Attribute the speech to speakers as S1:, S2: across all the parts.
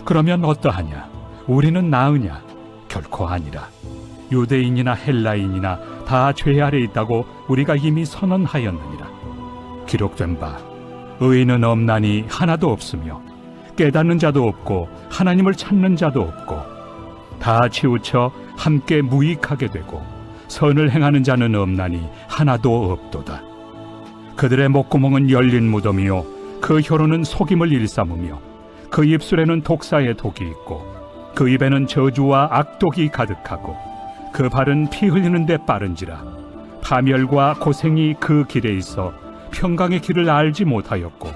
S1: 그러면 어떠하냐? 우리는 나으냐? 결코 아니라. 유대인이나 헬라인이나 다 죄 아래 있다고 우리가 이미 선언하였느니라. 기록된 바 의인은 없나니 하나도 없으며 깨닫는 자도 없고 하나님을 찾는 자도 없고 다 치우쳐 함께 무익하게 되고 선을 행하는 자는 없나니 하나도 없도다. 그들의 목구멍은 열린 무덤이요 그 혀로는 속임을 일삼으며 그 입술에는 독사의 독이 있고 그 입에는 저주와 악독이 가득하고 그 발은 피 흘리는 데 빠른지라. 파멸과 고생이 그 길에 있어 평강의 길을 알지 못하였고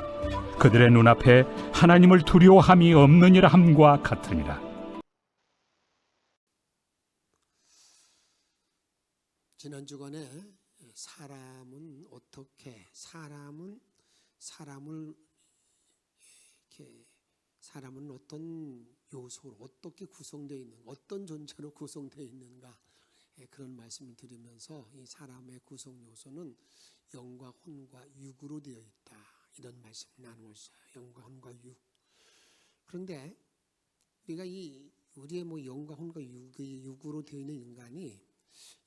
S1: 그들의 눈앞에 하나님을 두려워함이 없느니라 함과 같으니라.
S2: 지난 주간에 사람은 어떻게 사람은 어떤 요소로 어떻게 구성되어 있는, 어떤 존재로 구성되어 있는가, 그런 말씀을 드리면서 이 사람의 구성 요소는 영과 혼과 육으로 되어 있다, 이런 말씀을 나누었어요. 영과 혼과 육. 그런데 우리가 우리의 영과 혼과 육으로 되어 있는 인간이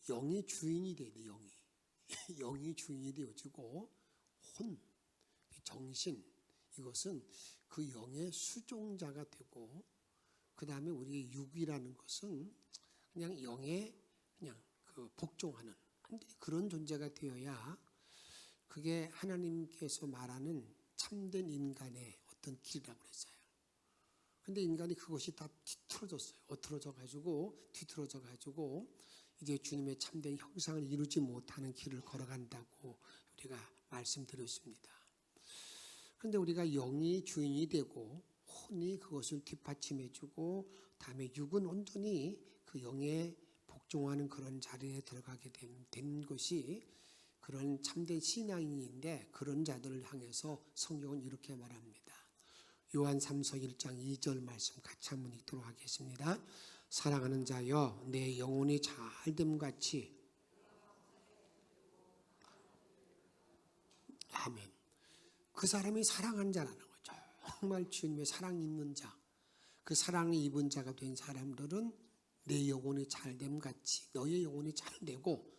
S2: 영의 주인이 돼야 돼. 영이 주인이 되어지고 혼, 정신, 이것은 그 영의 수종자가 되고, 그 다음에 우리의 육이라는 것은 그냥 영에 복종하는 그런 존재가 되어야 그게 하나님께서 말하는 참된 인간의 어떤 길이라고 그랬어요. 그런데 인간이 그것이 다 뒤틀어졌어요. 뒤틀어져 가지고 이제 주님의 참된 형상을 이루지 못하는 길을 걸어간다고 우리가 말씀드렸습니다. 그런데 우리가 영이 주인이 되고 혼이 그것을 뒷받침해주고, 다음에 육은 온전히 그 영에 복종하는 그런 자리에 들어가게 된 것이 그런 참된 신앙인인데, 그런 자들을 향해서 성경은 이렇게 말합니다. 요한 3서 1장 2절 말씀 같이 한번 읽도록 하겠습니다. 사랑하는 자여, 내 영혼이 잘됨같이. 아멘. 그 사람이 사랑한 자라는 거죠. 정말 주님의 사랑이 있는 자, 그 사랑을 입은 자가 된 사람들은 내 영혼이 잘됨같이, 너의 영혼이 잘되고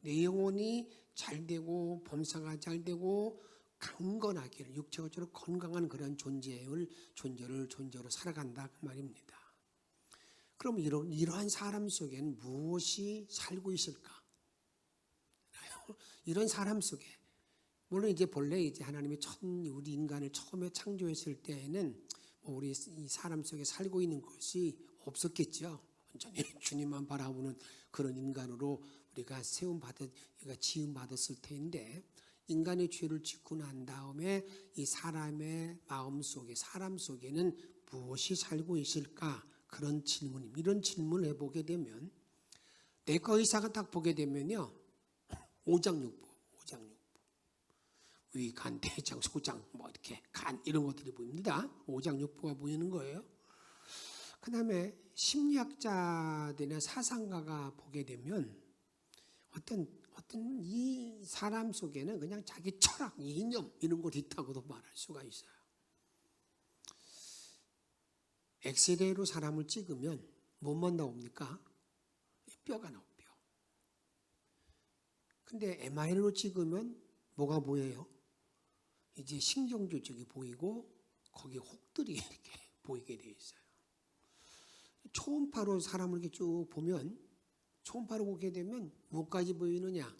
S2: 내 영혼이 잘되고 범사가 잘되고 강건하기를, 육체적으로 건강한 그런 존재로 살아간다, 그 말입니다. 그럼 이러한 사람 속에는 무엇이 살고 있을까? 이런 사람 속에, 물론 본래 하나님이 우리 인간을 처음에 창조했을 때에는 우리 이 사람 속에 살고 있는 것이 없었겠죠. 완전히 주님만 바라보는 그런 인간으로 우리가 지음받았을 텐데, 인간의 죄를 짓고 난 다음에 이 사람의 마음 속에, 사람 속에는 무엇이 살고 있을까? 그런 질문입니다. 이런 질문을 해보게 되면, 내과 의사가 딱 보게 되면요, 오장육부, 위, 간, 대장, 소장, 이렇게 간, 이런 것들이 보입니다. 오장육부가 보이는 거예요. 그 다음에 심리학자들이나 사상가가 보게 되면 어떤 이 사람 속에는 그냥 자기 철학, 이념, 이런 것이 있다고도 말할 수가 있어요. 엑스레이로 사람을 찍으면 뭐만 나옵니까? 뼈가 나옵니다. 뼈. 근데 MRI로 찍으면 뭐가 보여요? 이제 신경 조직이 보이고 거기에 혹들이 이렇게 보이게 되어 있어요. 초음파로 사람을 이렇게 쭉 보면, 초음파로 보게 되면 뭐까지 보이느냐?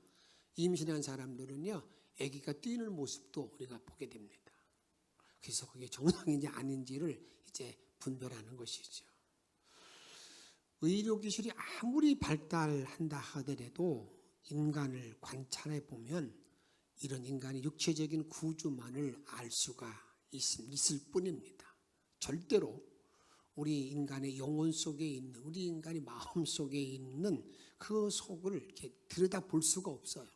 S2: 임신한 사람들은요, 아기가 뛰는 모습도 우리가 보게 됩니다. 그래서 그게 정상인지 아닌지를 이제 분별하는 것이죠. 의료기술이 아무리 발달한다 하더라도 인간을 관찰해 보면 이런 인간의 육체적인 구조만을 알 수가 있을 뿐입니다. 절대로 우리 인간의 영혼 속에 있는, 우리 인간의 마음 속에 있는 그 속을 이렇게 들여다볼 수가 없어요.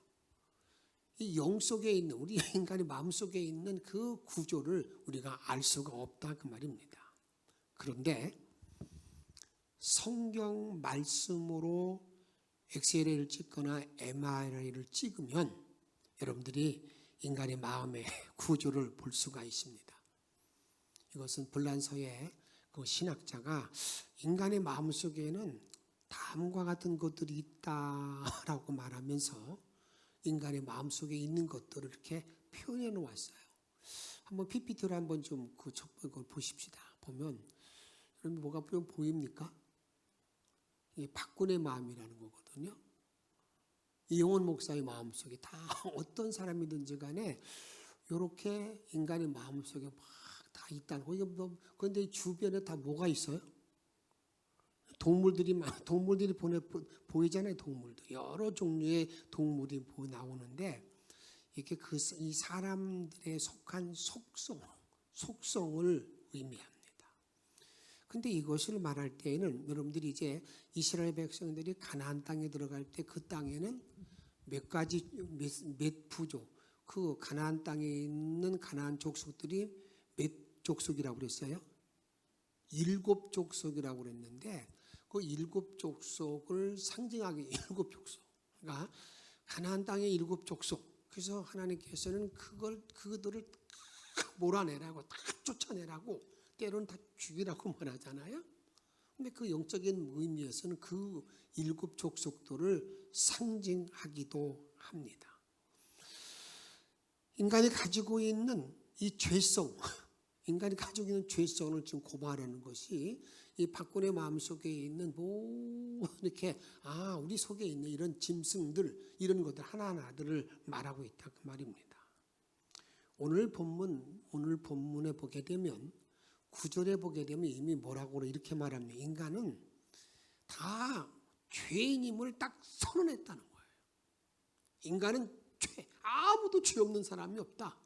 S2: 이 영 속에 있는, 우리 인간의 마음 속에 있는 그 구조를 우리가 알 수가 없다, 그 말입니다. 그런데 성경 말씀으로 엑스레이를 찍거나 MRI를 찍으면 여러분들이 인간의 마음의 구조를 볼 수가 있습니다. 이것은 불란서의 그 신학자가 인간의 마음속에는 다음과 같은 것들이 있다라고 말하면서 인간의 마음속에 있는 것들을 이렇게 표현해 놓았어요. 한번 PPT를 한번 좀 그 첫 번째 보십시다. 보면 여러분 뭐가 보입니까? 이게 박군의 마음이라는 거거든요. 이용원 목사의 마음속에 다 어떤 사람이든지 간에 이렇게 인간의 마음속에 막 다 있다는 거. 그런데 주변에 다 뭐가 있어요? 동물들이 보이잖아요. 동물들 여러 종류의 동물이 나오는데 이게 이 사람들의 속한 속성을 의미합니다. 근데 이것을 말할 때에는 여러분들이 이제 이스라엘 백성들이 가나안 땅에 들어갈 때 그 땅에는 몇 부족, 그 가나안 땅에 있는 가나안 족속들이 몇 족속이라고 그랬어요? 7족속이라고 그랬는데 그 7족속을 상징하기 7족속. 그러니까 가나안 땅의 7족속. 그래서 하나님께서는 그들을 다 몰아내라고, 다 쫓아내라고, 때로는 다 죽이라고 말하잖아요. 근데 그 영적인 의미에서는 그 7족속들을 상징하기도 합니다. 인간이 가지고 있는 이 죄성, 인간이 가지고 있는 죄성을 지금 고발하는 것이 이 박군의 마음속에 있는 이렇게 우리 속에 있는 이런 짐승들, 이런 것들 하나하나들을 말하고 있다 그 말입니다. 오늘 본문에 보게 되면 9절에 보게 되면 이미 뭐라고 이렇게 말합니다. 인간은 다 죄인임을 딱 선언했다는 거예요. 인간은 아무도 죄 없는 사람이 없다.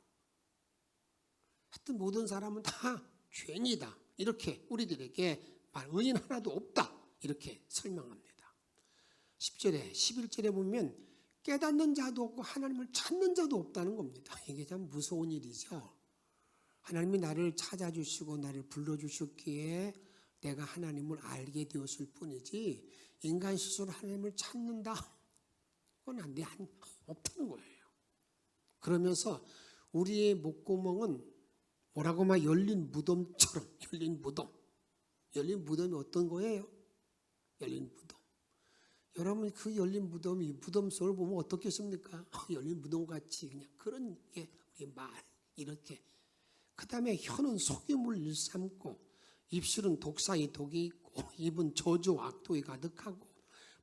S2: 하여튼 모든 사람은 다 죄인이다. 이렇게 우리들에게 의인 하나도 없다. 이렇게 설명합니다. 10절에 11절에 보면 깨닫는 자도 없고 하나님을 찾는 자도 없다는 겁니다. 이게 참 무서운 일이죠. 하나님이 나를 찾아주시고 나를 불러주셨기에 내가 하나님을 알게 되었을 뿐이지 인간 스스로 하나님을 찾는다? 그건 안 돼. 없다는 거예요. 그러면서 우리의 목구멍은 뭐라고 막 열린 무덤처럼 열린 무덤이 어떤 거예요? 열린 무덤. 여러분 그 열린 무덤이 무덤 속을 보면 어떻겠습니까? 열린 무덤 같이 그냥 그런 게 우리 말 이렇게. 그 다음에 혀는 속임을 일삼고 입술은 독사의 독이 있고 입은 저주와 악독이 가득하고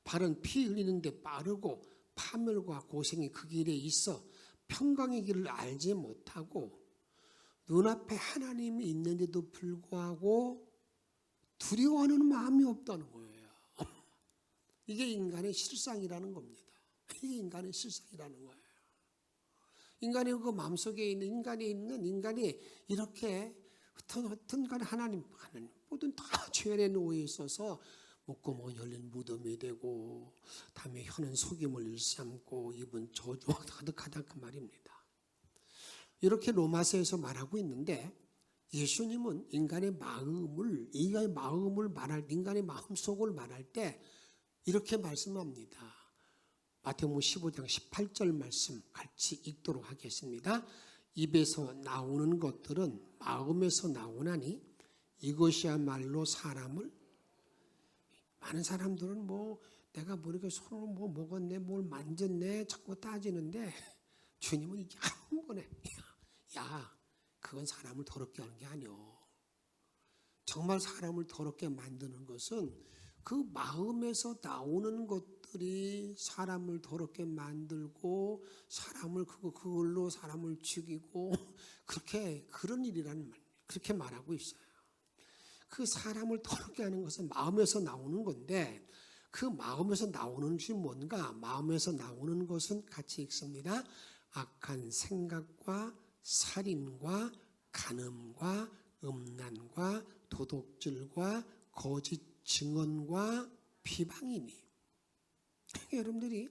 S2: 발은 피 흘리는데 빠르고 파멸과 고생이 그 길에 있어 평강의 길을 알지 못하고 눈앞에 하나님이 있는데도 불구하고 두려워하는 마음이 없다는 거예요. 이게 인간의 실상이라는 겁니다. 이게 인간의 실상이라는 거예요. 인간의 그 마음속에 있는 인간이 이렇게 어떤 간에 하나님 모든 다 죄 안에 놓여 있어서 목구멍은 열린 무덤이 되고 다음에 혀는 속임을 일삼고 입은 저주와 가득하다 그 말입니다. 이렇게 로마서에서 말하고 있는데 예수님은 인간의 마음속을 말할 때 이렇게 말씀합니다. 마태복음 15장 18절 말씀 같이 읽도록 하겠습니다. 입에서 나오는 것들은 마음에서 나오나니 이것이야말로 사람을 많은 사람들은 내가 모르게 손으로 먹었네 뭘 만졌네 자꾸 따지는데 주님은 이게 한 번에 그건 사람을 더럽게 하는 게 아니오. 정말 사람을 더럽게 만드는 것은 그 마음에서 나오는 것들이 사람을 더럽게 만들고 사람을 그걸로 사람을 죽이고 그런 일이라는 말 그렇게 말하고 있어요. 그 사람을 더럽게 하는 것은 마음에서 나오는 건데 그 마음에서 나오는 것이 뭔가? 마음에서 나오는 것은 같이 읽습니다. 악한 생각과 살인과 간음과 음란과 도둑질과 거짓 증언과 비방이니. 여러분들이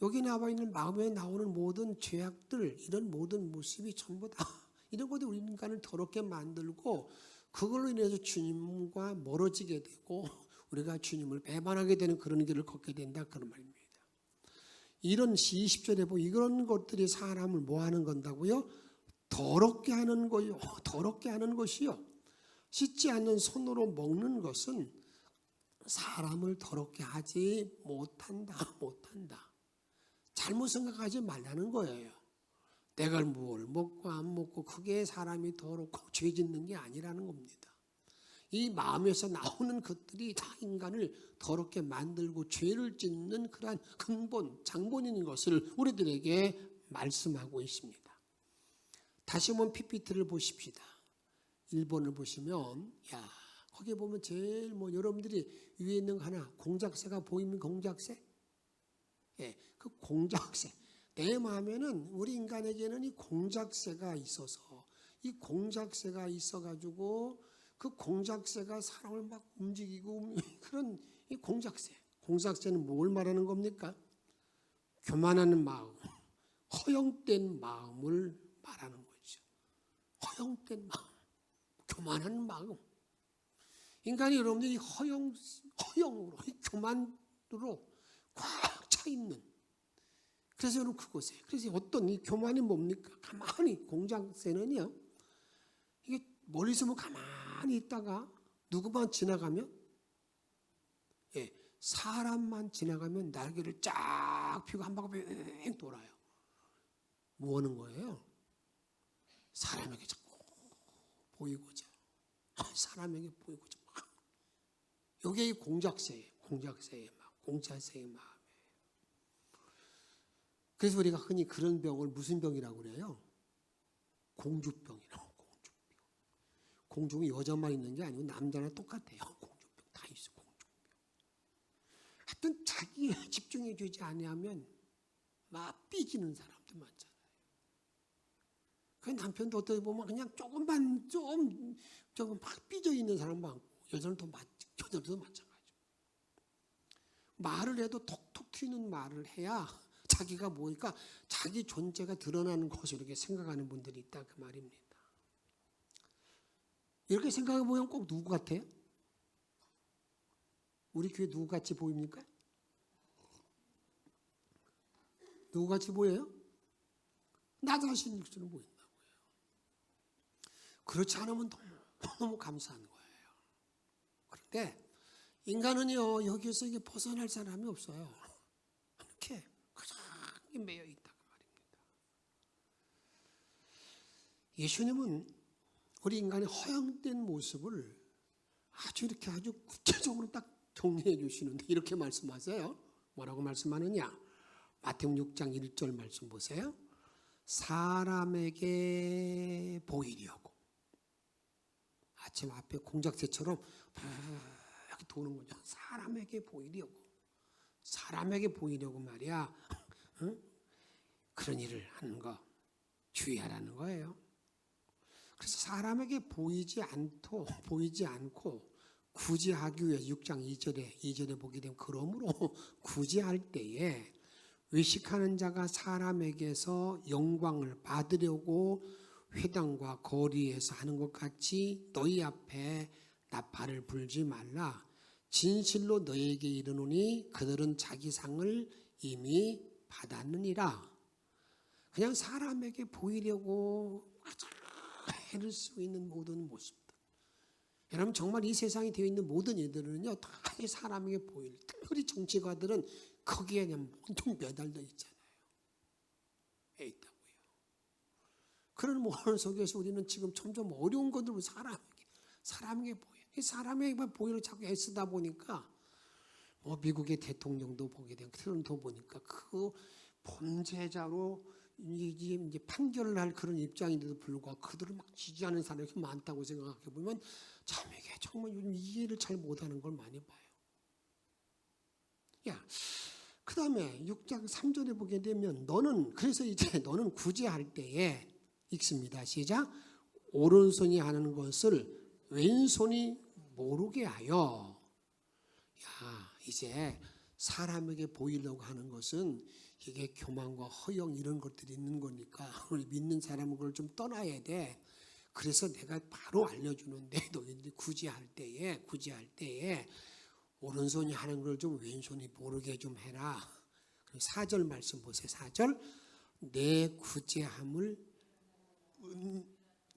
S2: 여기 나와 있는 마음에 나오는 모든 죄악들 이런 모든 모습이 전부 다 이런 것들이 우리 인간을 더럽게 만들고 그걸로 인해서 주님과 멀어지게 되고 우리가 주님을 배반하게 되는 그런 길을 걷게 된다 그런 말입니다. 이런 20절에 보면 이런 것들이 사람을 뭐 하는 건다고요? 더럽게 하는 거요. 더럽게 하는 것이요. 씻지 않는 손으로 먹는 것은 사람을 더럽게 하지 못한다. 잘못 생각하지 말라는 거예요. 내가 뭘 먹고 안 먹고 그게 사람이 더럽고 죄 짓는 게 아니라는 겁니다. 이 마음에서 나오는 것들이 다 인간을 더럽게 만들고 죄를 짓는 그러한 근본, 장본인 것을 우리들에게 말씀하고 있습니다. 다시 한번 PPT를 보십시다. 1번을 보시면 거기에 보면 제일 여러분들이 위에 있는 거 하나 공작새가 보이면 공작새? 그 공작새. 내 마음에는 우리 인간에게는 이 공작새가 있어서 이 공작새가 있어가지고 그 공작새가 사람을 막 움직이고 그런 이 공작새. 공작새는 뭘 말하는 겁니까? 교만하는 마음, 허영된 마음을 말하는 거죠. 허영된 마음, 교만한 마음. 인간이 여러분들이 허영으로, 교만으로 꽉 차 있는. 그래서 여러분 그곳에. 그래서 어떤 이 교만이 뭡니까? 가만히 공작새는요. 이게 멀리서 가만히 있다가 누구만 지나가면, 사람만 지나가면 날개를 쫙 펴고 한 바퀴 뺑 돌아요. 뭐 하는 거예요? 사람에게 자꾸 보이고자. 사람에게 보이고자. 이게 이 공작새의 마음이에요. 그래서 우리가 흔히 그런 병을 무슨 병이라고 그래요? 공주병이라고. 공주병이 여자만 있는 게 아니고 남자랑 똑같아요. 공주병 다 있어. 공주병. 하여튼 자기에 집중해 주지 않으면 막 삐지는 사람들 많잖아요. 그 남편도 어떻게 보면 그냥 조금만 조금 막 삐져 있는 사람 많고 여자들도 마찬가지죠. 말을 해도 톡톡 튀는 말을 해야 자기가 뭐니까 자기 존재가 드러나는 것으로 이렇게 생각하는 분들이 있다 그 말입니다. 이렇게 생각해 보면 꼭 누구 같아요? 우리 교회 누구 같이 보입니까? 누구 같이 보여요? 나 자신처럼 보인다고요. 그렇지 않으면 너무 감사한 거예요. 그런데 인간은요 여기에서 이게 벗어날 사람이 없어요. 이렇게 가장 매여 있다 그 말입니다. 예수님은 우리 인간의 허영된 모습을 아주 구체적으로 딱 정리해 주시는데 이렇게 말씀하세요. 뭐라고 말씀하느냐? 마태복음 6장 1절 말씀 보세요. 사람에게 보이려고. 아침 앞에 공작새처럼 이렇게 도는 거죠. 사람에게 보이려고 말이야. 응? 그런 일을 하는 거 주의하라는 거예요. 그래서 사람에게 보이지 않고 구제하기 위해 6장 2절에 보게 되면 그러므로 구제할 때에 외식하는 자가 사람에게서 영광을 받으려고 회당과 거리에서 하는 것 같이 너희 앞에 나팔을 불지 말라. 진실로 너희에게 이르노니 그들은 자기 상을 이미 받았느니라. 그냥 사람에게 보이려고 애를 쓰고 있는 모든 모습들. 여러분 정말 이 세상에 되어 있는 모든 일들은요 다 사람에게 보일. 특별히 정치가들은 거기에 그냥 온통 매달려 있잖아요. 있다고요. 그런 모든 속에서 우리는 지금 점점 어려운 것들을 사람에게 보여. 사람에게 보이려 자꾸 애쓰다 보니까 미국의 대통령도 보게 되고 트럼프도 보니까 그 범죄자로 이제 판결을 할 그런 입장인데도 불구하고 그들을 막 지지하는 사람이 많다고 생각해 보면 참 이게 정말 요즘 이해를 잘 못하는 걸 많이 봐요. 그 다음에 6장 3절에 보게 되면 너는 구제할 때에 읽습니다. 시작. 오른손이 하는 것을 왼손이 모르게 하여. 이제 사람에게 보이려고 하는 것은 이게 교만과 허영 이런 것들이 있는 거니까 우리 믿는 사람은 그걸 좀 떠나야 돼. 그래서 내가 바로 알려주는데 너희들이 구제할 때에 오른손이 하는 걸 좀 왼손이 모르게 좀 해라. 4절 말씀 보세요. 4절. 내 구제함을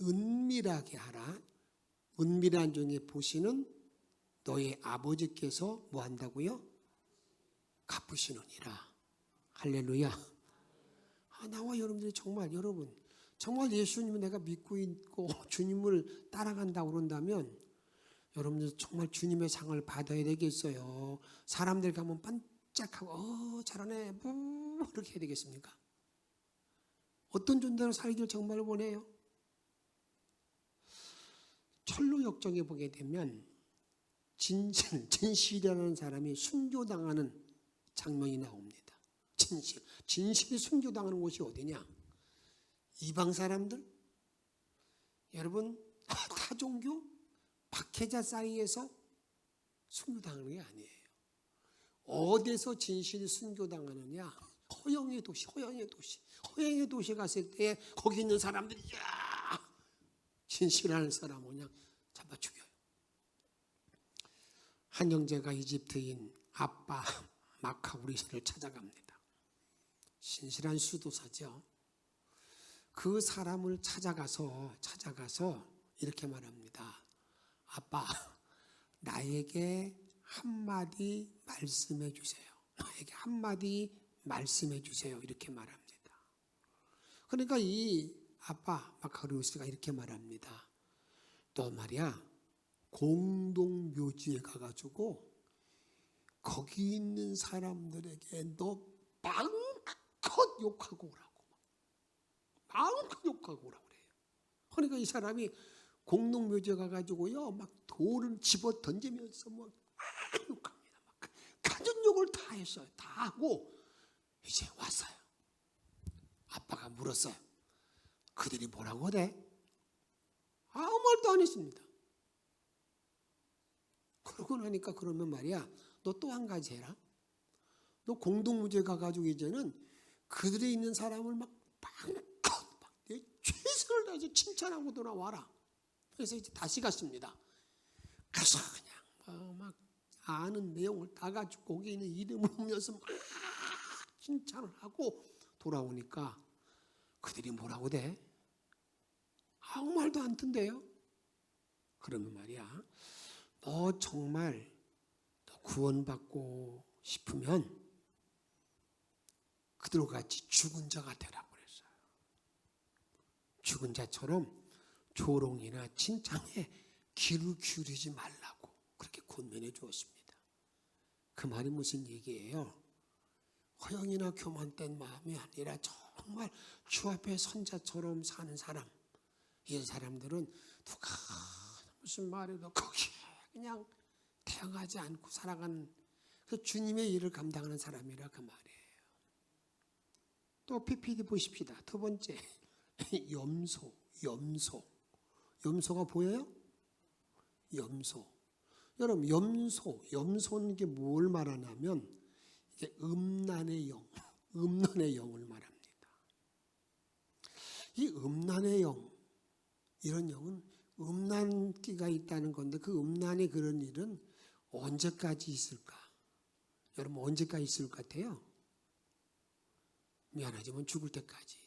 S2: 은밀하게 하라. 은밀한 중에 보시는 너의 아버지께서 뭐 한다고요? 갚으시느니라. 할렐루야. 나와 여러분들이 여러분 정말 예수님을 내가 믿고 있고 주님을 따라간다고 그런다면 여러분들 정말 주님의 상을 받아야 되겠어요. 사람들 가면 반짝하고 잘하네 뭐 이렇게 해야 되겠습니까? 어떤 존재로 살기를 정말 원해요? 철로 역정에 보게 되면 진실이라는 사람이 순교당하는 장면이 나옵니다. 진실이 순교당하는 곳이 어디냐? 이방 사람들? 여러분 타종교? 박해자 사이에서 순교당하는 게 아니에요. 어디서 진실이 순교당하느냐? 허영의 도시 갔을 때 거기 있는 사람들이 진실하는 사람을 그냥 잡아 죽여요. 한 형제가 이집트인 아빠 마카우리스를 찾아갑니다. 신실한 수도사죠. 그 사람을 찾아가서 이렇게 말합니다. 아빠, 나에게 한마디 말씀해 주세요. 나에게 한마디 말씀해 주세요. 이렇게 말합니다. 그러니까 이 아빠 마카우리스가 이렇게 말합니다. 너 말이야 공동묘지에 가가지고 거기 있는 사람들에게 너 마음껏 욕하고 오라고. 마음껏 욕하고 오라고 그래요. 그러니까 이 사람이 공동묘지에 가가지고요 막 돌을 집어 던지면서 막 욕합니다. 막 가진 욕을 다 했어요. 다 하고 이제 왔어요. 아빠가 물었어요. 그들이 뭐라고 돼? 아무 말도 안 했습니다. 그러고 나니까 그러면 말이야 너 또 한 가지 해라. 너 공동묘지에 가가지고 이제는 그들에 있는 사람을 막 마음껏 막 내 최선을 다해서 칭찬하고 돌아와라. 그래서 이제 다시 갔습니다. 가서 그냥 막 아는 내용을 다 가지고 거기 있는 이름을 보면서 막 칭찬을 하고 돌아오니까 그들이 뭐라고 돼? 아무 말도 안 튼대요. 그러면 말이야 너 정말 너 구원받고 싶으면 그들과 같이 죽은 자가 되라고 그랬어요. 죽은 자처럼 조롱이나 칭찬에 귀를 기울이지 말라고 그렇게 권면해 주었습니다. 그 말이 무슨 얘기예요? 허영이나 교만된 마음이 아니라 정말 주 앞에 선자처럼 사는 사람. 이 사람들은 누가 무슨 말해도 거기에 그냥 대응하지 않고 살아가는 그 주님의 일을 감당하는 사람이라 그 말이에요. 또 PPT 보십시다. 두 번째 염소가 보여요? 염소. 여러분 염소는 이게 뭘 말하냐면 이게 음란의 영을 말합니다. 이 음란의 영, 이런 영은 음란기가 있다는 건데 그 음란의 그런 일은 언제까지 있을까? 여러분 언제까지 있을 것 같아요? 미안하지만 죽을 때까지.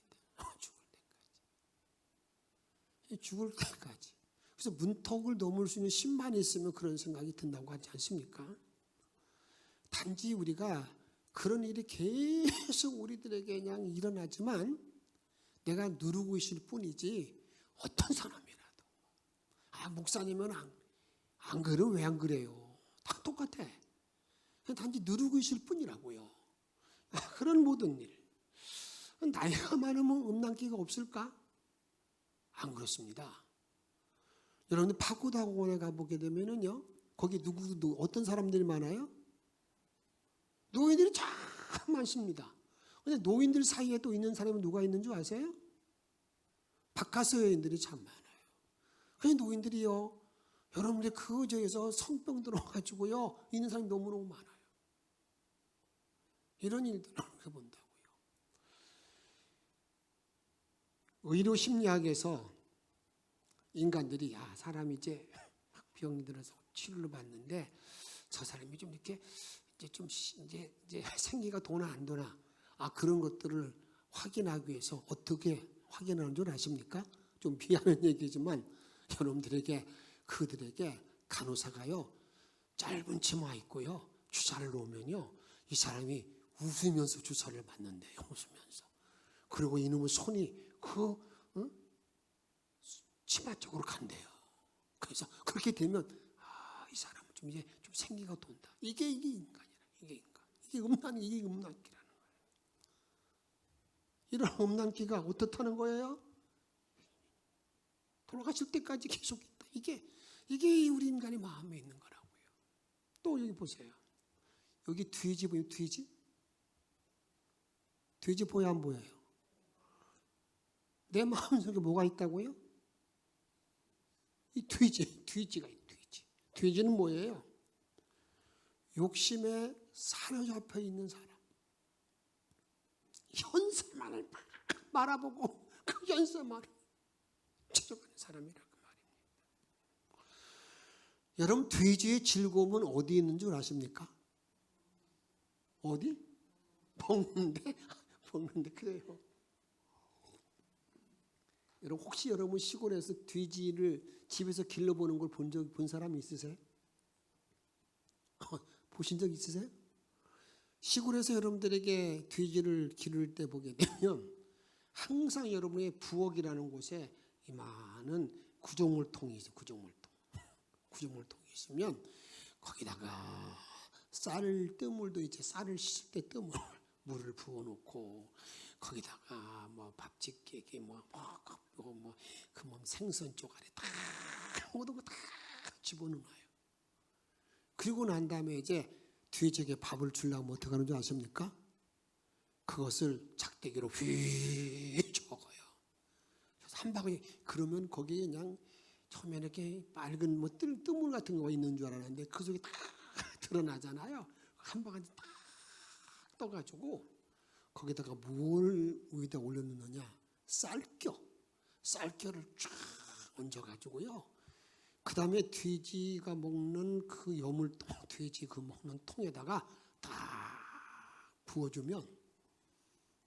S2: 죽을 때까지. 그래서 문턱을 넘을 수 있는 신만이 있으면 그런 생각이 든다고 하지 않습니까? 단지 우리가 그런 일이 계속 우리들에게 그냥 일어나지만 내가 누르고 있을 뿐이지 어떤 사람이라도 목사님은 안 그래? 왜 안 그래요? 다 똑같아. 단지 누르고 있을 뿐이라고요. 그런 모든 일. 나이가 많으면 음란기가 없을까? 안 그렇습니다. 여러분들 파고다공원에 가보게 되면은요, 거기 어떤 사람들이 많아요? 노인들이 참 많습니다. 근데 노인들 사이에 또 있는 사람이 누가 있는 줄 아세요? 바카스 여인들이 참 많아요. 그 노인들이요, 여러분들 그 저에서 성병 들어가지고요, 있는 사람이 너무너무 많아요. 이런 일들을 해본다고요. 의료 심리학에서 인간들이 사람이 이제 병이 들어서 치료를 받는데 저 사람이 좀 이렇게 이제 생기가 도나 안 도나 그런 것들을 확인하기 위해서 어떻게 확인하는 줄 아십니까? 좀 미안한 얘기지만 여러분들에게 그들에게 간호사가요 짧은 치마 입고요 주사를 놓으면요 이 사람이 웃으면서 주사를 맞는데요. 웃으면서. 그리고 이놈의 손이 치마 쪽으로 간대요. 그래서 그렇게 되면 이 사람은 좀 이제 좀 생기가 돈다. 이게 인간이라. 이게 인간. 이게 음란기라는 거예요. 이런 음란기가 어떻다는 거예요? 돌아가실 때까지 계속 있다. 이게 우리 인간의 마음에 있는 거라고요. 또 여기 보세요. 여기 돼지 보여요? 돼지? 돼지 보여 안 보여요? 내 마음속에 뭐가 있다고요? 이 돼지가 있어요. 돼지는 뭐예요? 욕심에 사로잡혀 있는 사람. 현세만을 막 바라보고 그 현세만을 찾아가는 사람이라고 말입니다. 여러분 돼지의 즐거움은 어디 있는 줄 아십니까? 어디? 먹는데 그래요. 여러분 혹시 여러분 시골에서 돼지를 집에서 길러보는 걸 본 사람이 있으세요? 보신 적 있으세요? 시골에서 여러분들에게 돼지를 기를 때 보게 되면 항상 여러분의 부엌이라는 곳에 이 많은 구조물통이 있어요. 구조물통이 있으면 거기다가 쌀뜨물도 이제 쌀을 씻을 때 물을 부어놓고 거기다가 뭐 밥짓개기 그 생선 쪼가리 다 모든 거 다 집어넣어요. 그리고 난 다음에 이제 돼지에게 밥을 주려면 어떻게 하는 줄 아십니까? 그것을 작대기로 휘 적어요. 한 바구니. 그러면 거기에 그냥 처음에 이렇게 빨간 뜨물 같은 거 있는 줄 알았는데 그 속에 다 드러나잖아요. 한 바가지 딱 떠가지고 거기다가 뭘 위에다 올려놓느냐? 쌀겨를 쫙 얹어가지고요. 그 다음에 돼지가 먹는 그 여물통, 돼지 그 먹는 통에다가 딱 부어주면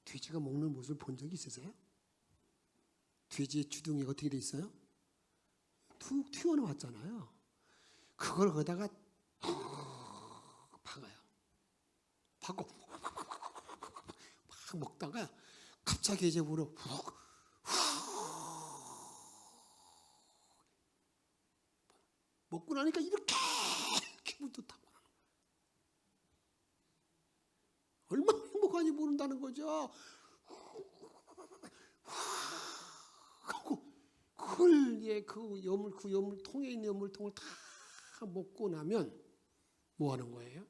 S2: 돼지가 먹는 모습을 본 적이 있으세요? 돼지의 주둥이가 어떻게 돼 있어요? 툭 튀어나왔잖아요. 그걸 거기다가 박아요. 박고 막 먹다가 갑자기 이제 물어 먹고 나니까 이렇게 기분 좋다고 하는 거예요. 얼마나 행복한지 모른다는 거죠. 그걸 그 여물통에 있는 여물통을 다 먹고 나면 뭐 하는 거예요?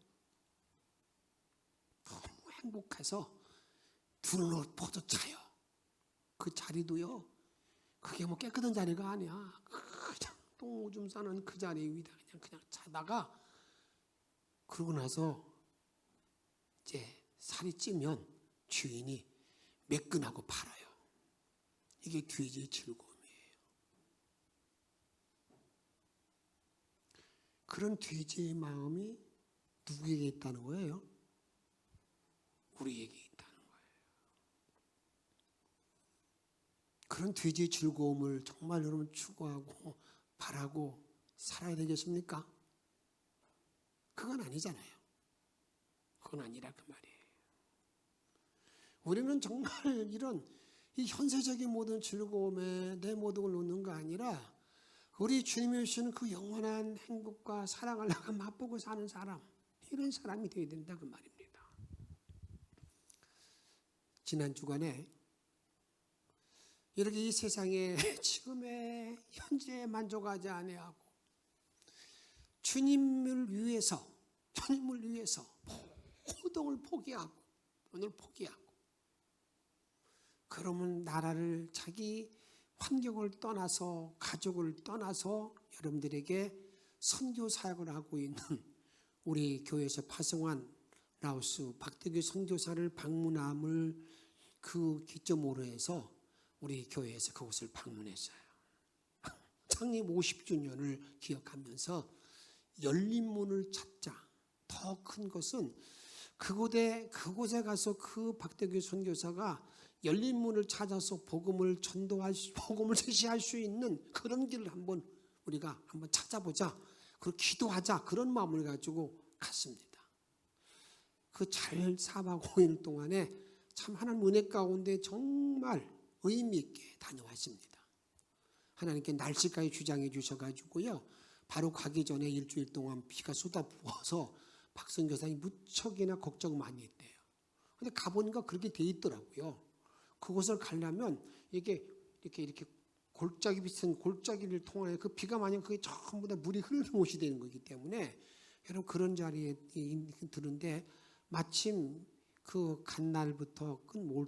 S2: 너무 행복해서 눈을 뻗어 자요. 그 자리도요. 그게 뭐 깨끗한 자리가 아니야. 그냥 똥 오줌 싸는 그 자리 위다 그냥 자다가 그러고 나서 이제 살이 찌면 주인이 매끈하고 팔아요. 이게 돼지의 즐거움이에요. 그런 돼지의 마음이 누구에게 있다는 거예요? 우리에게 있다는 거예요. 그런 돼지의 즐거움을 정말 여러분 추구하고 바라고 살아야 되겠습니까? 그건 아니잖아요. 그건 아니라 그 말이에요. 우리는 정말 이런 이 현세적인 모든 즐거움에 내 모든 걸 놓는 거 아니라 우리 주님이 주시는 그 영원한 행복과 사랑을 내가 맛보고 사는 사람, 이런 사람이 되어야 된다 그 말입니다. 지난 주간에 이렇게 이 세상에 지금의 현재에 만족하지 아니하고 주님을 위해서 모든 걸 포기하고 오늘 포기하고 그러면 나라를 자기 환경을 떠나서 가족을 떠나서 여러분들에게 선교 사역을 하고 있는 우리 교회에서 파송한 라오스 박대규 선교사를 방문함을 그 기점으로 해서 우리 교회에서 그곳을 방문했어요. 창립 50주년을 기억하면서 열린 문을 찾자. 더 큰 것은 그곳에 가서 그 박대규 선교사가 열린 문을 찾아서 복음을 제시할 수 있는 그런 길을 한번 우리가 한번 찾아보자. 그리고 기도하자. 그런 마음을 가지고 갔습니다. 그 잘 4박 5일 동안에 참 하나님 은혜 가운데 정말 의미 있게 다녀왔습니다. 하나님께 날씨까지 주장해 주셔가지고요. 바로 가기 전에 일주일 동안 비가 쏟아부어서 박 선교사님이 무척이나 걱정 많이 했대요. 근데 가보니까 그렇게 돼 있더라고요. 그곳을 가려면 이렇게 골짜기 비슷한 골짜기를 통해 그 비가 만약 그게 전부 다 물이 흐르는 곳이 되는 거기 때문에 여러분 그런 자리에 드는데 마침 그 간 날부터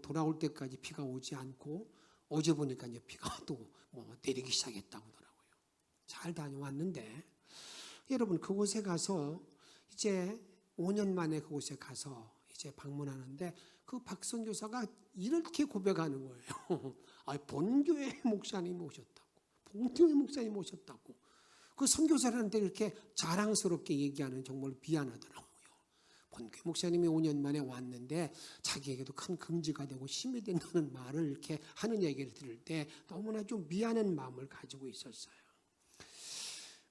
S2: 돌아올 때까지 비가 오지 않고 어제 보니까 이제 비가 또 내리기 시작했다고 하더라고요. 잘 다녀왔는데 여러분 그곳에 가서 이제 5년 만에 그곳에 가서 이제 방문하는데 그 박 선교사가 이렇게 고백하는 거예요. 본교회 목사님 오셨다고. 본교회 목사님 오셨다고. 그 선교사한테 이렇게 자랑스럽게 얘기하는 정말 미안하더라고요. 본교회 목사님이 5년 만에 왔는데 자기에게도 큰 금지가 되고 힘이 된다는 말을 이렇게 하는 얘기를 들을 때 너무나 좀 미안한 마음을 가지고 있었어요.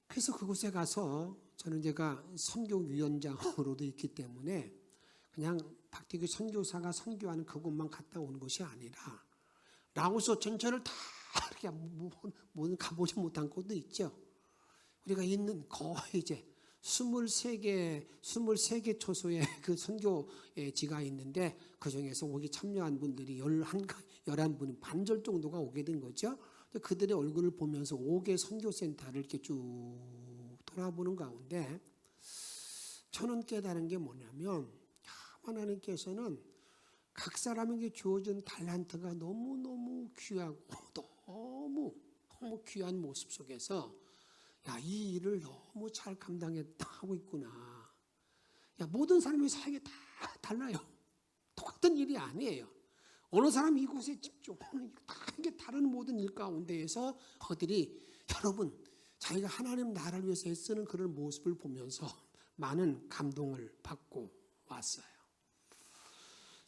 S2: 그래서 그곳에 가서 저는 제가 선교위원장으로도 있기 때문에 그냥 박태규 선교사가 선교하는 그곳만 갔다 온 것이 아니라 라오스 전체를 다 이렇게 가보지 못한 곳도 있죠. 우리가 있는 거의 이제 23개 초소의 그 선교지가 있는데 그 중에서 거기 참여한 분들이 11분 반절 정도가 오게 된 거죠. 그들의 얼굴을 보면서 5개 선교센터를 이렇게 쭉 돌아보는 가운데 저는 깨달은 게 뭐냐면 하나님께서는 각 사람에게 주어진 달란트가 너무너무 귀하고 너무 귀한 모습 속에서 이 일을 너무 잘 감당하고 있구나. 모든 사람의 사역이 다 달라요. 똑같은 일이 아니에요. 어느 사람 이곳에 집중하는 다 이게 다른 모든 일 가운데에서 그들이 여러분 자기가 하나님 나라를 위해서 애쓰는 그런 모습을 보면서 많은 감동을 받고 왔어요.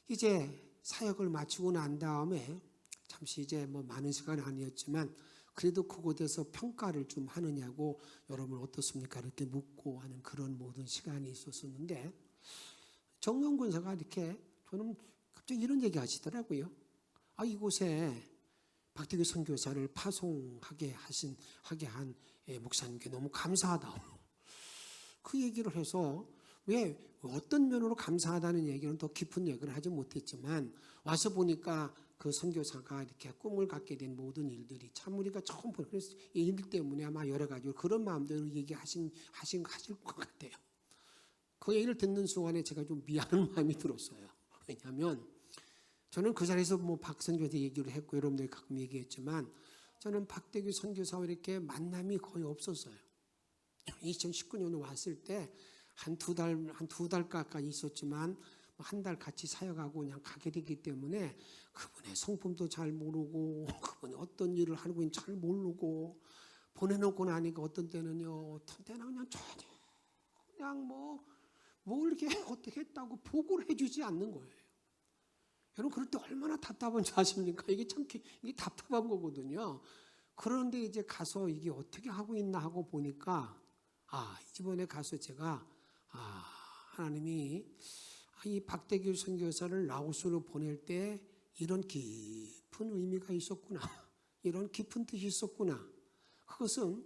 S2: 이제 사역을 마치고 난 다음에 잠시 이제 많은 시간은 아니었지만 그래도 그곳에서 평가를 좀 하느냐고 여러분 어떻습니까? 이렇게 묻고 하는 그런 모든 시간이 있었는데 정영 군사가 이렇게 저는 갑자기 이런 얘기 하시더라고요. 이곳에 박태규 선교사를 파송하게 한 목사님께 너무 감사하다. 그 얘기를 해서 왜 어떤 면으로 감사하다는 얘기는 더 깊은 얘기를 하지 못했지만 와서 보니까 그 선교사가 이렇게 꿈을 갖게 된 모든 일들이 참 우리가 처음 보는 그래서 이 일 때문에 아마 여러 가지 그런 마음대로 얘기하실 것 같아요. 그 얘기를 듣는 순간에 제가 좀 미안한 마음이 들었어요. 왜냐하면 저는 그 자리에서 박 선교사 얘기를 했고 여러분들이 가끔 얘기했지만 저는 박태규 선교사와 이렇게 만남이 거의 없었어요. 2019년에 왔을 때 한 두 달 가까이 있었지만 한 달 같이 사역하고 그냥 가게 되기 때문에 그분의 성품도 잘 모르고 그분이 어떤 일을 하고 있는지 잘 모르고 보내놓고 나니까 어떤 때는요 그냥 전혀 그냥 뭐 이렇게 어떻게 했다고 보고를 해주지 않는 거예요. 여러분 그럴 때 얼마나 답답한지 아십니까? 이게 답답한 거거든요. 그런데 이제 가서 이게 어떻게 하고 있나 하고 보니까 이번에 가서 제가 하나님이 이 박태규 선교사를 라오스로 보낼 때 이런 깊은 의미가 있었구나. 이런 깊은 뜻이 있었구나. 그것은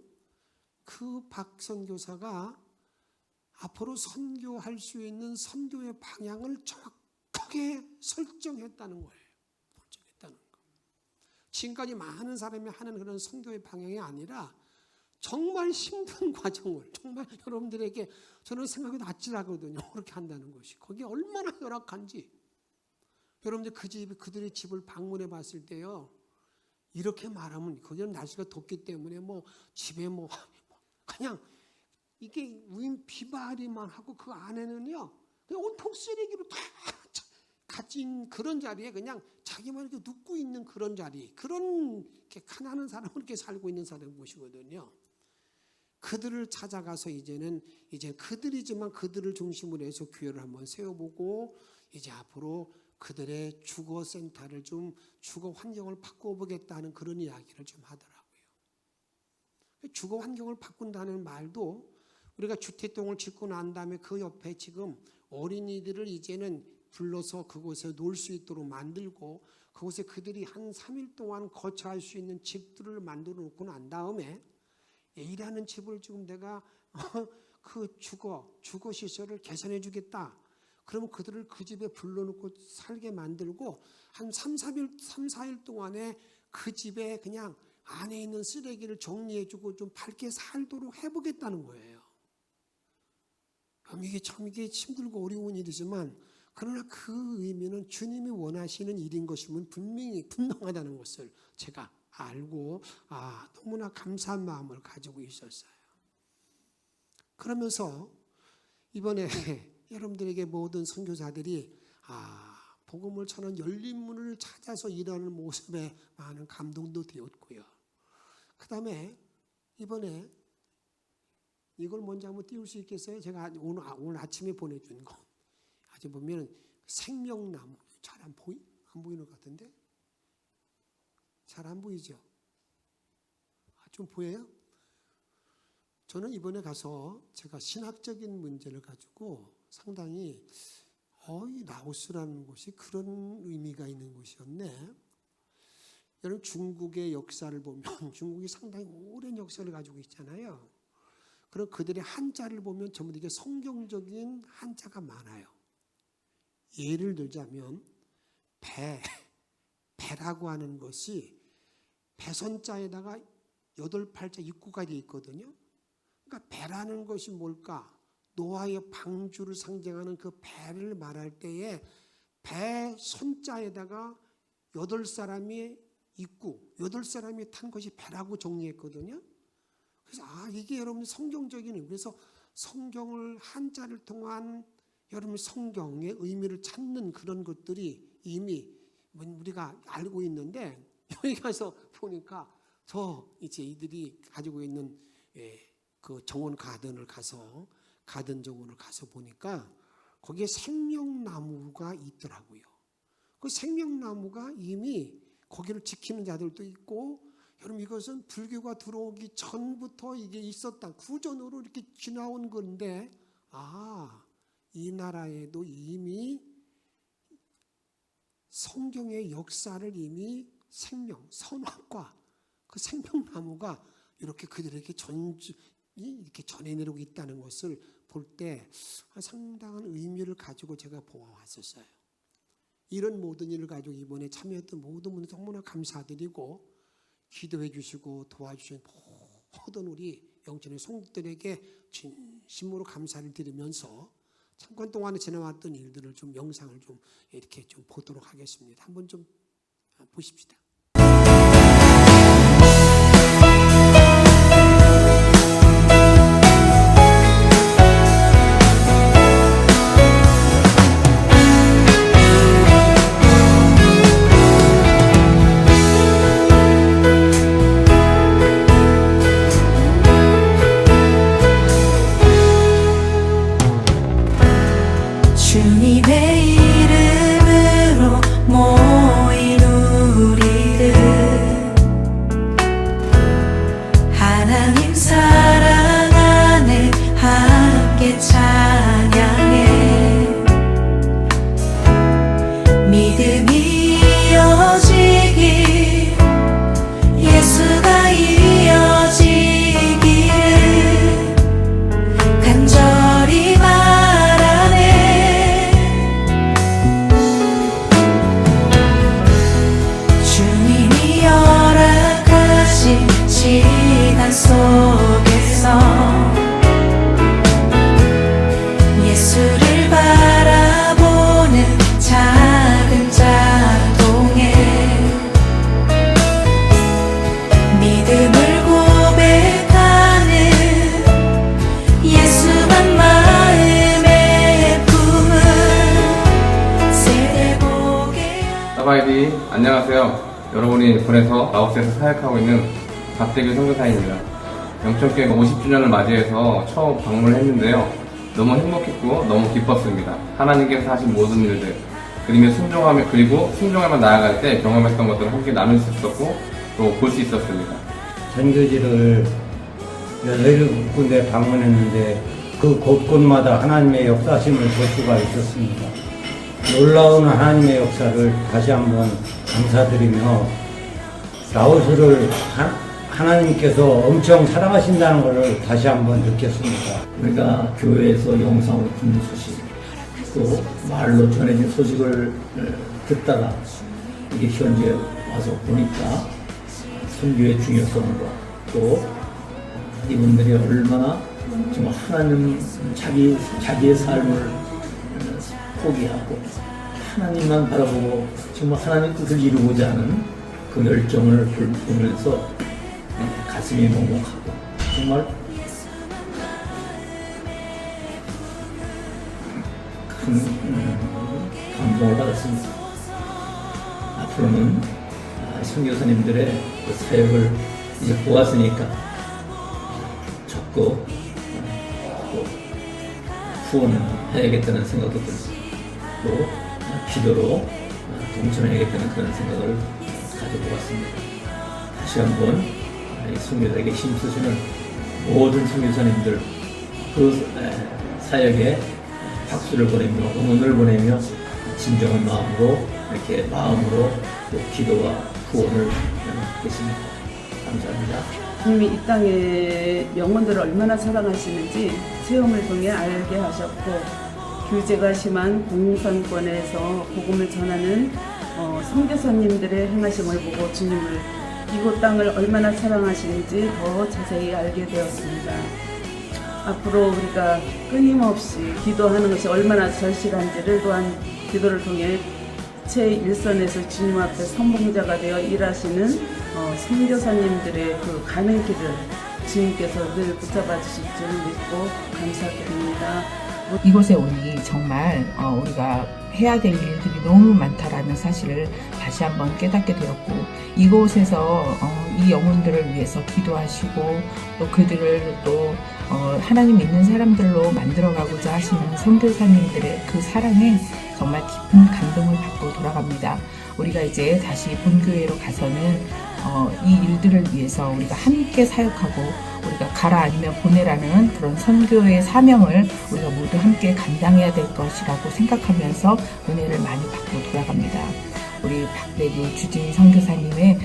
S2: 그 박 선교사가 앞으로 선교할 수 있는 선교의 방향을 정확하게 설정했다는 거예요. 설정했다는 거. 지금까지 많은 사람이 하는 그런 선교의 방향이 아니라 정말 힘든 과정을 정말 여러분들에게 저는 생각해도 아찔하거든요. 그렇게 한다는 것이. 거기에 얼마나 열악한지. 여러분들 그들의 집을 방문해 봤을 때요. 이렇게 말하면 거기는 날씨가 덥기 때문에 집에 그냥 이게 비바리만 하고 그 안에는요. 그냥 온통 쓰레기로 다 갇힌 그런 자리에 그냥 자기만 이렇게 눕고 있는 그런 자리. 그런 이렇게 가난한 사람은 이렇게 살고 있는 사람 곳이거든요. 그들을 찾아가서 이제 그들이지만 그들을 중심으로 해서 교회를 한번 세워보고 이제 앞으로 그들의 주거센터를 주거 환경을 바꿔보겠다는 그런 이야기를 좀 하더라고요. 주거 환경을 바꾼다는 말도 우리가 주택동을 짓고 난 다음에 그 옆에 지금 어린이들을 이제는 불러서 그곳에 놀 수 있도록 만들고 그곳에 그들이 한 3일 동안 거처할 수 있는 집들을 만들어 놓고 난 다음에 일하는 집을 지금 내가 그 주거 시설을 개선해 주겠다. 그러면 그들을 그 집에 불러놓고 살게 만들고 한 3, 4일 동안에 그 집에 그냥 안에 있는 쓰레기를 정리해 주고 좀 밝게 살도록 해보겠다는 거예요. 이게 힘들고 어려운 일이지만 그러나 그 의미는 주님이 원하시는 일인 것이면 분명히 분명하다는 것을 제가 알고 너무나 감사한 마음을 가지고 있었어요. 그러면서 이번에 여러분들에게 모든 선교사들이 복음을 전하는 열린 문을 찾아서 일하는 모습에 많은 감동도 되었고요. 그 다음에 이번에 이걸 먼저 한번 띄울 수 있겠어요? 제가 오늘 아침에 보내준 거. 아직 보면 생명나무 잘 안 보이는 것 같은데? 잘 안 보이죠? 좀 보여요? 저는 이번에 가서 제가 신학적인 문제를 가지고 상당히 이 라오스라는 곳이 그런 의미가 있는 곳이었네. 여러분 중국의 역사를 보면 중국이 상당히 오랜 역사를 가지고 있잖아요. 그럼 그들의 한자를 보면 전부 이게 성경적인 한자가 많아요. 예를 들자면 배라고 하는 것이 배선자에다가 8팔자 입구가 되어 있거든요. 그러니까 배라는 것이 뭘까? 노아의 방주를 상징하는 그 배를 말할 때에 배 손자에다가 8사람이 입구, 8사람이 탄 것이 배라고 정리했거든요. 그래서 이게 여러분 성경적인, 그래서 성경을 한자를 통한 여러분 성경의 의미를 찾는 그런 것들이 이미 우리가 알고 있는데 여기 가서 보니까 이제 이들이 가지고 있는 그 정원 가든을 가서 가든 정원을 가서 보니까 거기에 생명나무가 있더라고요. 그 생명나무가 이미 거기를 지키는 자들도 있고, 여러분 이것은 불교가 들어오기 전부터 이게 있었다. 구전으로 이렇게 지나온 건데, 이 나라에도 이미 성경의 역사를 이미 선악과 그 생명나무가 이렇게 그들에게 이렇게 전해내고 있다는 것을 볼 때 상당한 의미를 가지고 제가 보아왔었어요. 이런 모든 일을 가지고 이번에 참여했던 모든 분들 너무나 감사드리고 기도해 주시고 도와주신 모든 우리 영천의 성도들에게 진심으로 감사를 드리면서 잠깐 동안에 지나왔던 일들을 좀 영상을 좀 이렇게 좀 보도록 하겠습니다. 한번 좀 보십시다.
S3: 주님의 이름으로 모인 우리들 하나님 사랑 안에 함께 찬양해 믿음이 이어지길 예수가 이어지기를 간절히 시간 속에서 예수를 바라보는 작은 자동에 믿음을 고백하는 예수만 마음에 품은 세대복의
S4: 사바이디 안녕하세요. 여러분이 이번에서 라오스에서 사역하고 있는 박대규 선교사입니다. 영천교회가 50주년을 맞이해서 처음 방문을 했는데요. 너무 행복했고 너무 기뻤습니다. 하나님께서 하신 모든 일들 그리고 순종하며 나아갈 때 경험했던 것들을 함께 나눌 수 있었고 또 볼 수 있었습니다.
S5: 전교지를 17군데 방문했는데 그 곳곳마다 하나님의 역사심을 볼 수가 있었습니다. 놀라운 하나님의 역사를 다시 한번 감사드리며 라오스를 하나님께서 엄청 사랑하신다는 것을 다시 한번 느꼈습니다.
S6: 우리가 교회에서 영상으로 듣는 소식, 또 말로 전해진 소식을 듣다가 이게 현재 와서 보니까 선교의 중요성과 또 이분들이 얼마나 정말 하나님 자기의 삶을 포기하고 하나님만 바라보고 정말 하나님 뜻을 이루고자 하는 그 열정을 보면서 가슴이 먹먹하고 정말 큰 감동을 받았습니다. 앞으로는 선교사님들의 그 사역을 이제 보았으니까 적극 또 후원을 해야겠다는 생각도 들었습니다. 또 기도로 동참해야겠다는 그런 생각을 가져보았습니다. 다시 한번 이 선교사에게 힘쓰시는 모든 선교사님들 그 사역에 박수를 보내며 응원을 보내며 진정한 마음으로 이렇게 마음으로 또 기도와 후원을 받겠습니다. 감사합니다.
S7: 주님이 이 땅의 영혼들을 얼마나 사랑하시는지 체험을 통해 알게 하셨고 규제가 심한 공산권에서 복음을 전하는 선교사님들의 행하심을 보고 주님을 이곳 땅을 얼마나 사랑하시는지 더 자세히 알게 되었습니다. 앞으로 우리가 끊임없이 기도하는 것이 얼마나 절실한지를 또한 기도를 통해 제1선에서 주님 앞에 선봉자가 되어 일하시는 선교사님들의 그 가는 길을 주님께서 늘 붙잡아 주실 줄 믿고 감사드립니다.
S8: 이곳에 오니 정말 우리가 해야 될 일들이 너무 많다라는 사실을 다시 한번 깨닫게 되었고 이곳에서 이 영혼들을 위해서 기도하시고 또 그들을 또 하나님 믿는 사람들로 만들어가고자 하시는 선교사님들의 그 사랑에 정말 깊은 감동을 받고 돌아갑니다. 우리가 이제 다시 본교회로 가서는 이 일들을 위해서 우리가 함께 사역하고 우리가 가라 아니면 보내라는 그런 선교의 사명을 우리가 모두 함께 감당해야 될 것이라고 생각하면서 은혜를 많이 받고 돌아갑니다. 우리 박대규 주진 선교사님의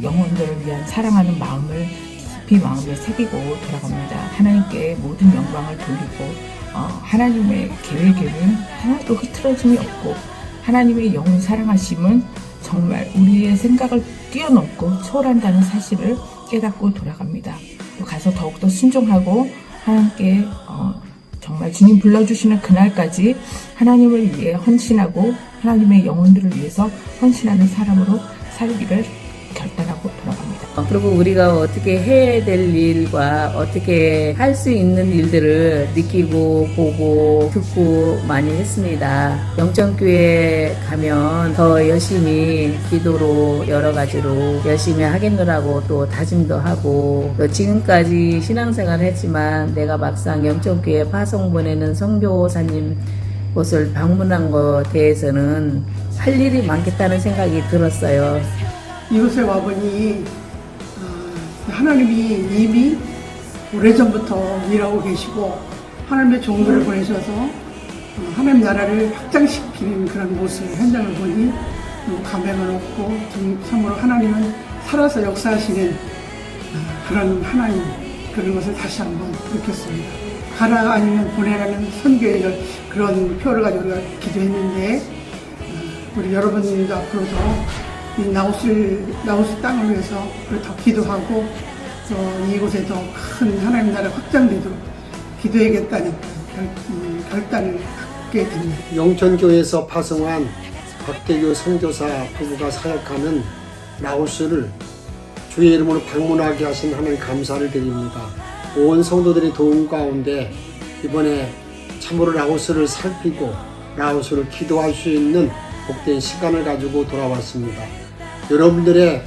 S8: 영혼들을 위한 사랑하는 마음을 깊이 마음에 새기고 돌아갑니다. 하나님께 모든 영광을 돌리고 하나님의 계획에는 하나도 흐트러짐이 없고 하나님의 영혼 사랑하심은 정말 우리의 생각을 뛰어넘고 초월한다는 사실을 깨닫고 돌아갑니다. 또 가서 더욱더 순종하고 하나님께 정말 주님 불러주시는 그날까지 하나님을 위해 헌신하고 하나님의 영혼들을 위해서 헌신하는 사람으로 살기를 결단하고 돌아갑니다.
S9: 그리고 우리가 어떻게 해야 될 일과 어떻게 할 수 있는 일들을 느끼고 보고 듣고 많이 했습니다. 영천교회 가면 더 열심히 기도로 여러 가지로 열심히 하겠노라고 또 다짐도 하고 또 지금까지 신앙생활을 했지만 내가 막상 영천교회 파송 보내는 선교사님 곳을 방문한 것에 대해서는 할 일이 많겠다는 생각이 들었어요.
S10: 이곳에 와보니 하나님이 이미 오래전부터 일하고 계시고 하나님의 종들을 보내셔서 하나님 나라를 확장시키는 그런 모습 현장을 보니 감명을 얻고 참으로 하나님은 살아서 역사하시는 그런 하나님 그런 것을 다시 한번 느꼈습니다. 가라 아니면 보내라는 선교의 그런 표를 가지고 우리가 기도했는데 우리 여러분들도 앞으로도 이 라오스 땅을 위해서 더 기도하고 또 이곳에 더 큰 하나님 나라 확장되도록 기도해야겠다는 결단을 갖게 됩니다.
S2: 영천교회에서 파송한 박대규 선교사 부부가 사역하는 라오스를 주의 이름으로 방문하게 하신 하나님 감사를 드립니다. 온 성도들의 도움 가운데 이번에 참으로 라오스를 살피고 라오스를 기도할 수 있는 복된 시간을 가지고 돌아왔습니다. 여러분들의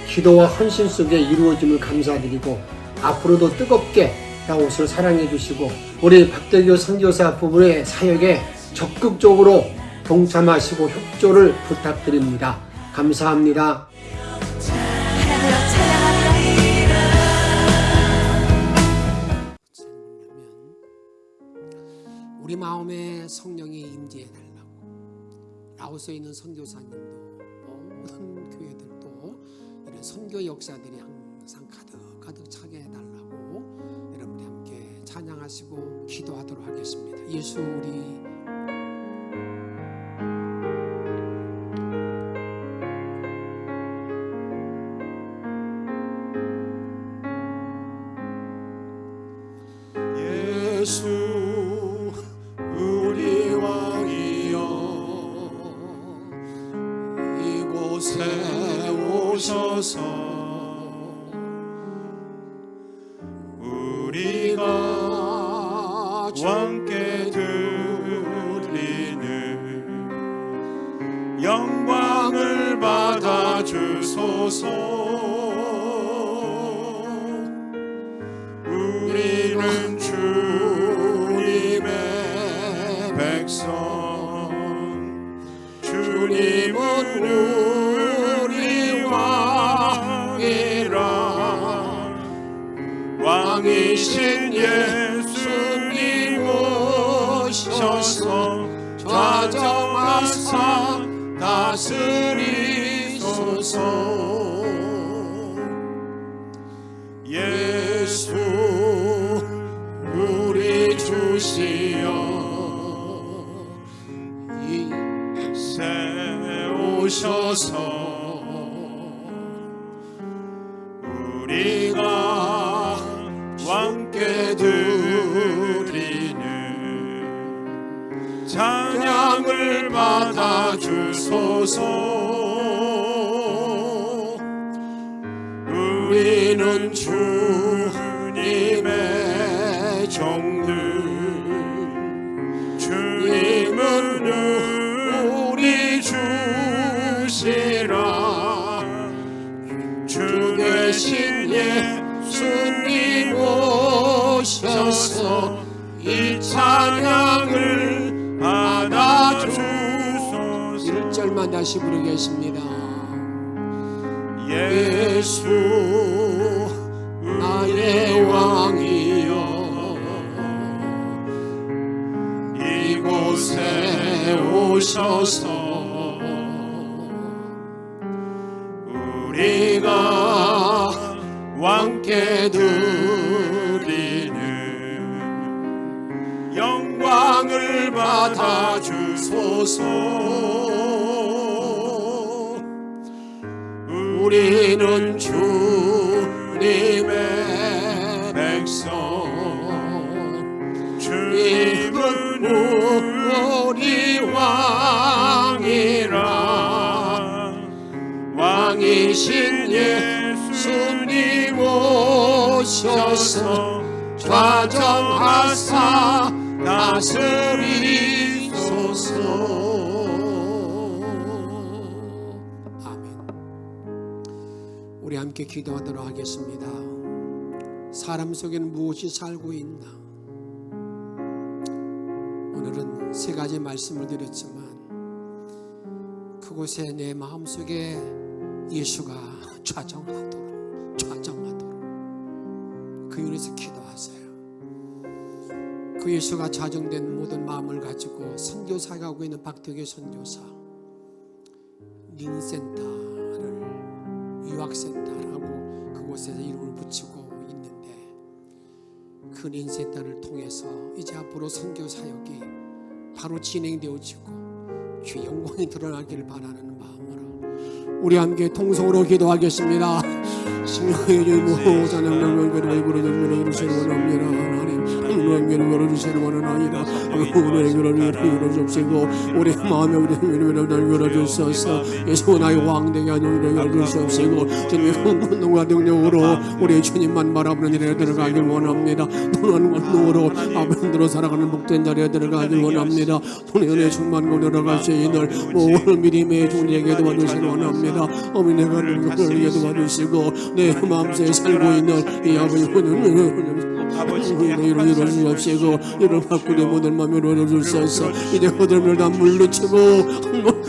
S2: 기도와 헌신 속에 이루어짐을 감사드리고 앞으로도 뜨겁게 라오스를 사랑해 주시고 우리 박대규 선교사 부부의 사역에 적극적으로 동참하시고 협조를 부탁드립니다. 감사합니다.
S3: 찬양하리라
S2: 우리 마음에 성령이 임재해 달라고. 라오스에 있는 선교사님도 모든 교회들도 이런 선교 역사들이 항상 가득 차게 해달라고 여러분이 함께 찬양하시고 기도하도록 하겠습니다. 예수 우리
S11: 예수 우리 왕이여 이곳에 오셔서 우리가 왕께 드리는 영광을 받아 주소서. 우리는 주님의 백성, 주님은 우리 왕이라. 왕이신 예수님 오셔서 좌정하사 다스리소서. 예수 우리 주시여 이곳에 오셔서 우리가 왕께 드리는 찬양을 받아 주소서. 우리는 주님의 종들, 주님은 우리 주시라. 주 대신 예수님 오셔서 이 찬양을 받아 주소서.
S2: 1절만 다시 부르겠습니다.
S11: 예수 나의 왕이여 이곳에 오셔서 우리가 왕께 드리는 영광을 받아 주소서. 우리는 주님의 백성, 주님은 우리 왕이라. 왕이신 예수님 오셔서 좌정하사 다스리소서.
S2: 우리 함께 기도하도록 하겠습니다. 사람 속에는 무엇이 살고 있나? 오늘은 세 가지 말씀을 드렸지만 그곳에 내 마음속에 예수가 좌정하도록 그 위에서 기도하세요. 그 예수가 좌정된 모든 마음을 가지고 선교사에 가고 있는 박태규 선교사 링센터를 유학센터라고 그곳에서 이름을 붙이고 있는데 그 링센터를 통해서 이제 앞으로 선교 사역이 바로 진행되어지고 주의 영광이 드러나기를 바라는 마음으로 우리 함께 통성으로 기도하겠습니다. 신령의 주님 호사는 명령대로 이루어지는 이루시는 원합니다. 하나님 하나님께는 열어주시는 원하나이다. 우리에게는 이루어주시고 우리 마음에 우리를 열어주셔서 예수 나의 왕되게 하는 열어주시고 주님의 권능과 능력으로 우리 주님만 바라보는 일에 들어가길 원합니다. 또한 권능으로 아버지로 살아가는 복된 자리에 들어가길 원합니다. 돈의 은혜 충만고 들어갈 수 있는 모든 믿음의 존재에게 도와주시길 원합니다. 어머니 내가 능력을 도와주시고 내 마음속에 살고 있는 이 아버지 아버지 주시옵시고 이런 바꾸리 모든 마음을 열어주셔서 이제 흐름을 다 물리치고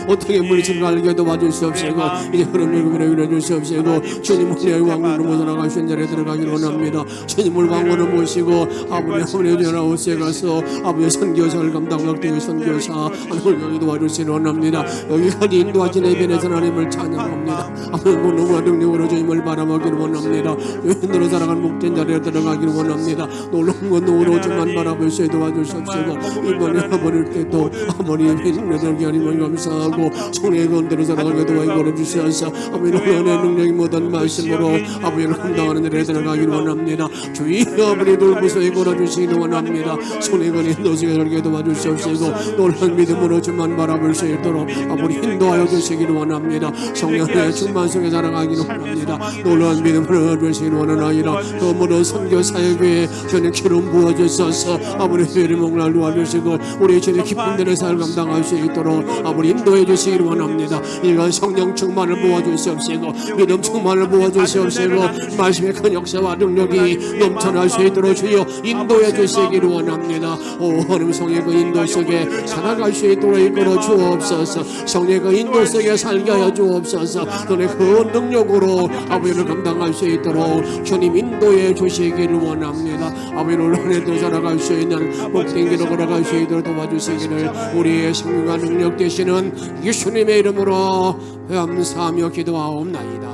S2: 어떻게 물리치는 알게 도와주시옵시고 이제 흐름을 열어주시옵시고 주님을 왕으로 모셔나가신 자리에 들어가기를 원합니다. 주님을 왕으로 모시고 아버지 전하오세 가서 아버지 선교사를 감당하고 선교사 하나님을 여기 도와주시길 원합니다. 여기까지 인도하신 예배에서 하나님을 찬양합니다. 아버지 너무나 능력으로 주님을 바라보기를 원합니다. 여인으로 살아가는 목된 자리에 들어가기를 원합니다. 놀라운 건 오로지만 바라보시어 도와주십시오. 이번에 아버릴 때도 아버지의 빛내들게 하나님을 감사하고 성령의 건대로 살아가게 도와주시옵소서. 주셔서 아버지 놀라운 능력이 모든 말씀으로 아버지를 감당하는 자리에 들어가기를 원합니다. 주의 아버지 돌부서에 걸어주시기를 원합니다. 손에 건이 인도시게 들게 도와주시옵시고 놀라운 믿음으로 주만 바라볼 수 있도록 아버지 인도하여 주시기를 원합니다. 성령의 충만 속에 살아가기를 원합니다. 놀라운 믿음으로 얻으시기를 원하나이다. 그러므로 선교 사역에 저는 기름 부어주셔서 아버지 회를 목날 도와주시고 우리 주의 기쁜 데의 삶 감당할 수 있도록 아버지 인도해 주시기를 원합니다. 이건 성령 충만을 부어주시옵시고 믿음 충만을 부어주시옵시고 말씀의 큰 역사와 능력이 넘쳐날 수 있도록 주여 인도해 주시기를 원합니다. 오 하나님 성의 그 인도 속에 살아갈 수 있도록 이끌어 주옵소서. 성의 그 인도 속에 살게 하여 주옵소서. 너의 그 능력으로 아버지를 감당할 수 있도록 주님 인도해 주시기를 원합니다. 아버지를 은혜도 살아갈 수 있는 복된 길로 걸어갈 수 있도록 도와주시기를 우리의 생명과 능력 되시는 예수님의 이름으로 감사하며 기도하옵나이다.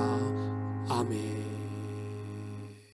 S2: 아멘.